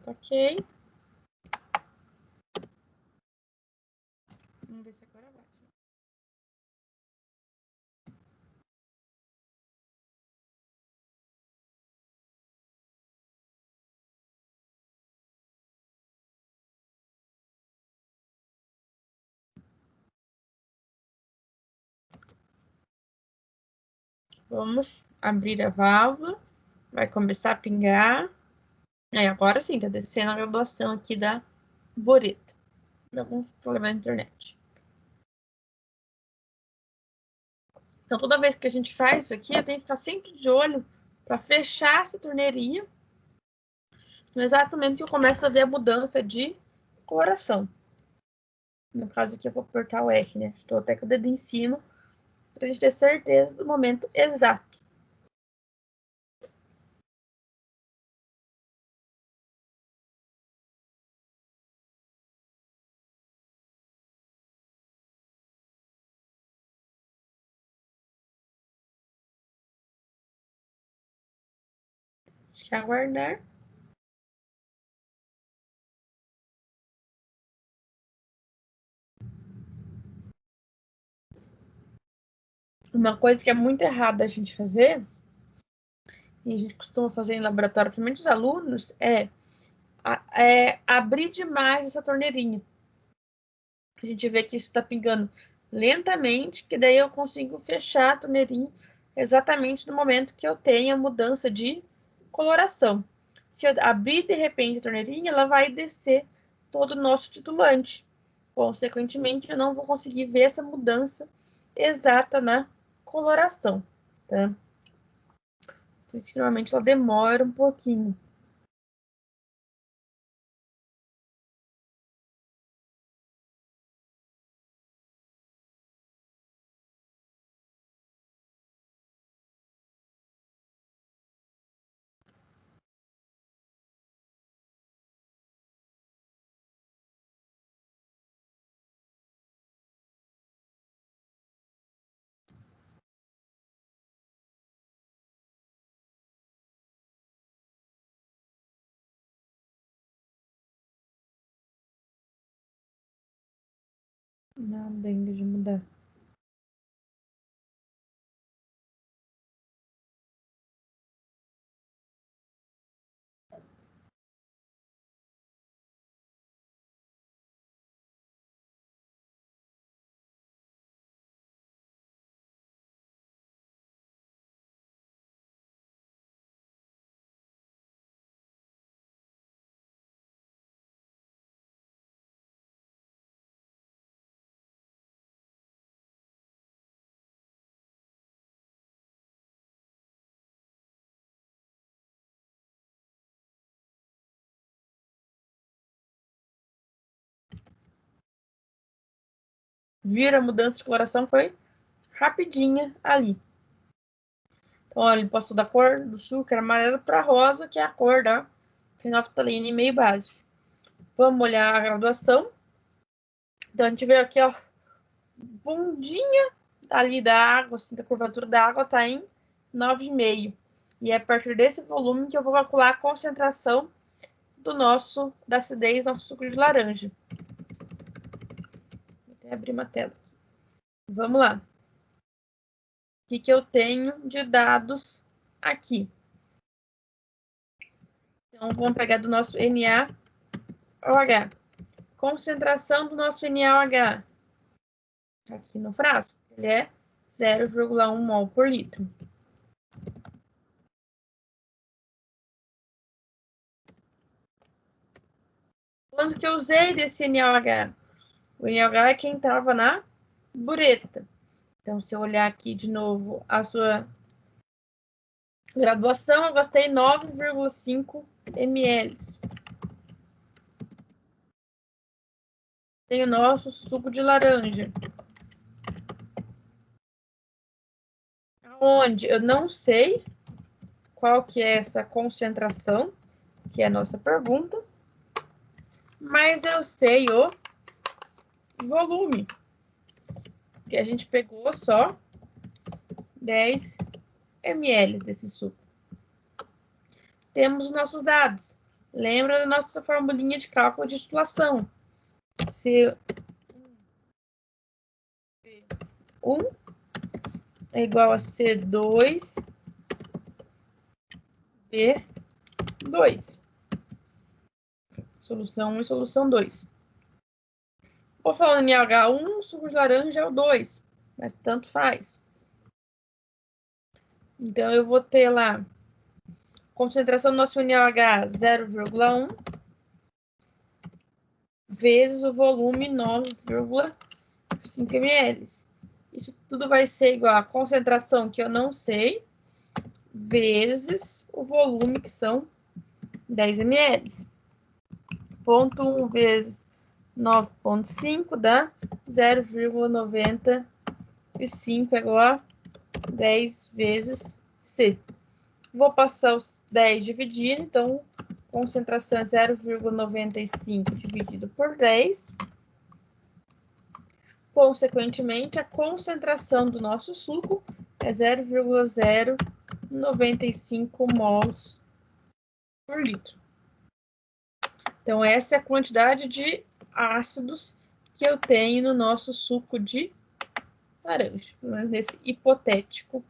Ok. Vamos ver se agora vai. Vamos abrir a válvula. Vai começar a pingar. Aí, agora sim, tá descendo a graduação aqui da boreta. Alguns problemas na internet. Então, toda vez que a gente faz isso aqui, eu tenho que ficar sempre de olho para fechar essa torneirinha no exato momento que eu começo a ver a mudança de coloração. No caso aqui, eu vou apertar o R, né? Estou até com o dedo em cima para a gente ter certeza do momento exato. Deixa eu aguardar. Uma coisa que é muito errada a gente fazer, e a gente costuma fazer em laboratório, principalmente os alunos, é abrir demais essa torneirinha. A gente vê que isso está pingando lentamente, que daí eu consigo fechar a torneirinha exatamente no momento que eu tenho a mudança de coloração. Se eu abrir de repente a torneirinha, ela vai descer todo o nosso titulante. Consequentemente, eu não vou conseguir ver essa mudança exata na coloração, tá? Por isso, normalmente ela demora um pouquinho. Nada ainda de mudar. Vira a mudança de coloração foi rapidinha ali. Então, olha, ele passou da cor do sul, que era amarelo, para rosa, que é a cor da fenolftalina e meio básico. Vamos olhar a graduação. Então, a gente vê aqui, ó, bundinha ali da água, assim, da curvatura da água está em 9,5. E é a partir desse volume que eu vou calcular a concentração da acidez do nosso suco de laranja. Vou até abrir uma tela. Vamos lá. O que eu tenho de dados aqui? Então, vamos pegar do nosso NaOH. Concentração do nosso NaOH. Aqui no frasco. Ele é 0,1 mol por litro. Quando que eu usei desse NaOH? O NaOH é quem estava na bureta. Então, se eu olhar aqui de novo a sua graduação, eu gastei 9,5 ml. Tem o nosso suco de laranja. Onde eu não sei qual que é essa concentração, que é a nossa pergunta, mas eu sei o volume, que a gente pegou só 10 ml desse suco. Temos os nossos dados. Lembra da nossa formulinha de cálculo de titulação. C1 é igual a C2 B2. Solução 1 e solução 2. Vou falando em NaOH1, suco de laranja é o 2, mas tanto faz. Então, eu vou ter lá concentração do nosso NaOH 0,1 vezes o volume 9,5 ml. Isso tudo vai ser igual a concentração que eu não sei, vezes o volume, que são 10 ml. 0,1 vezes 9,5 dá 0,95 igual a 10 vezes C. Vou passar os 10 dividindo, então concentração é 0,95 dividido por 10. Consequentemente, a concentração do nosso suco é 0,095 mols por litro. Então, essa é a quantidade de ácidos que eu tenho no nosso suco de laranja, nesse hipotético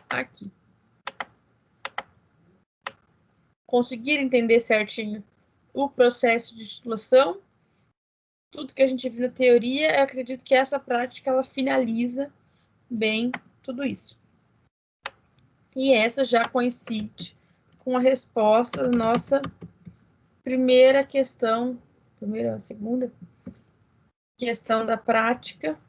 aqui. Conseguir entender certinho o processo de titulação? Tudo que a gente viu na teoria, eu acredito que essa prática ela finaliza bem tudo isso. E essa já coincide com a resposta da nossa primeira questão, segunda questão da prática.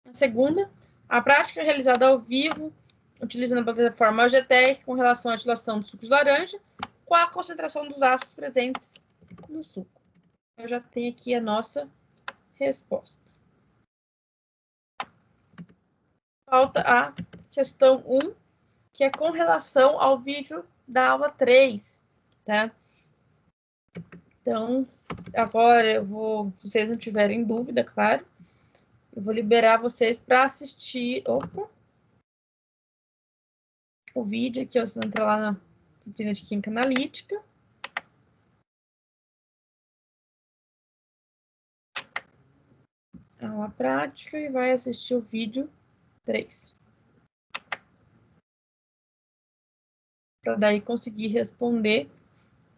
A segunda, a prática realizada ao vivo, utilizando a plataforma OGTEC com relação à atilação do suco de laranja, com a concentração dos ácidos presentes no suco. Eu já tenho aqui a nossa resposta. Falta a questão 1, que é com relação ao vídeo da aula 3, tá? Então, agora eu vou, se vocês não tiverem dúvida, claro, eu vou liberar vocês para assistir o vídeo aqui, você vai entrar lá na disciplina de Química Analítica. Aula prática e vai assistir o vídeo 3. Para daí conseguir responder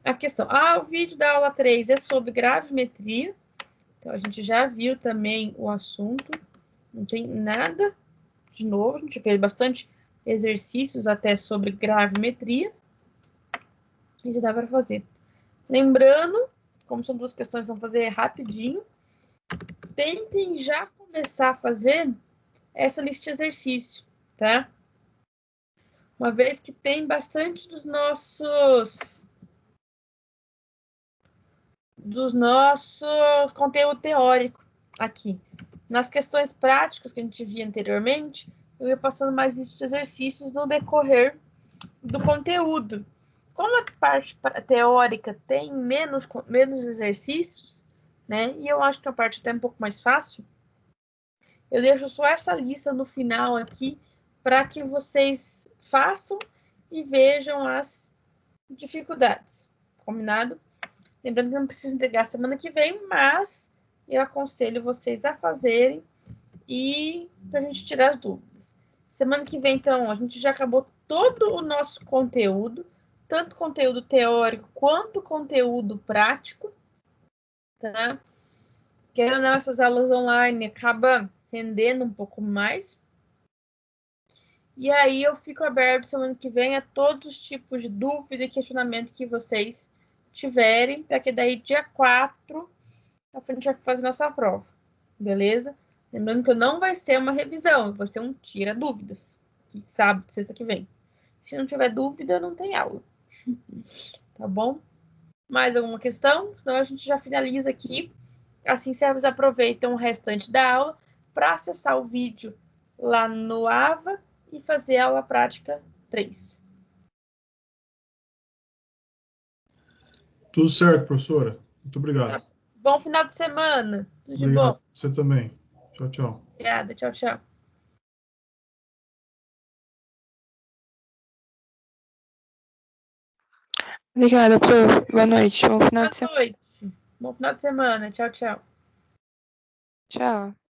a questão. O vídeo da aula 3 é sobre gravimetria. Então, a gente já viu também o assunto. Não tem nada de novo. A gente fez bastante exercícios até sobre gravimetria. E já dá para fazer. Lembrando, como são duas questões, vamos fazer rapidinho. Tentem já começar a fazer essa lista de exercício, tá? Uma vez que tem bastante dos nossos conteúdo teórico aqui. Nas questões práticas que a gente via anteriormente, eu ia passando mais lista de exercícios no decorrer do conteúdo. Como a parte teórica tem menos exercícios, né? E eu acho que a parte até um pouco mais fácil, eu deixo só essa lista no final aqui para que vocês façam e vejam as dificuldades. Combinado? Lembrando que não precisa entregar semana que vem, mas eu aconselho vocês a fazerem e para a gente tirar as dúvidas. Semana que vem, então, a gente já acabou todo o nosso conteúdo, tanto conteúdo teórico quanto conteúdo prático, tá? Querendo ou não, essas aulas online acaba rendendo um pouco mais. E aí eu fico aberto semana que vem a todos os tipos de dúvida e questionamento que vocês tiverem, para que daí dia 4 a gente vai fazer nossa prova, beleza? Lembrando que não vai ser uma revisão, vai ser um tira dúvidas, que sábado, sexta que vem. Se não tiver dúvida, não tem aula. Tá bom? Mais alguma questão? Senão a gente já finaliza aqui. Assim vocês aproveitam o restante da aula para acessar o vídeo lá no AVA e fazer a aula prática 3. Tudo certo, professora. Muito obrigado. Tá. Bom final de semana. Tudo de Obrigado. bom. Você também. Tchau, tchau. Obrigada. Tchau, tchau. Obrigada, prof. Boa noite. Bom final de semana. Boa noite. Bom final de semana. Tchau, tchau. Tchau.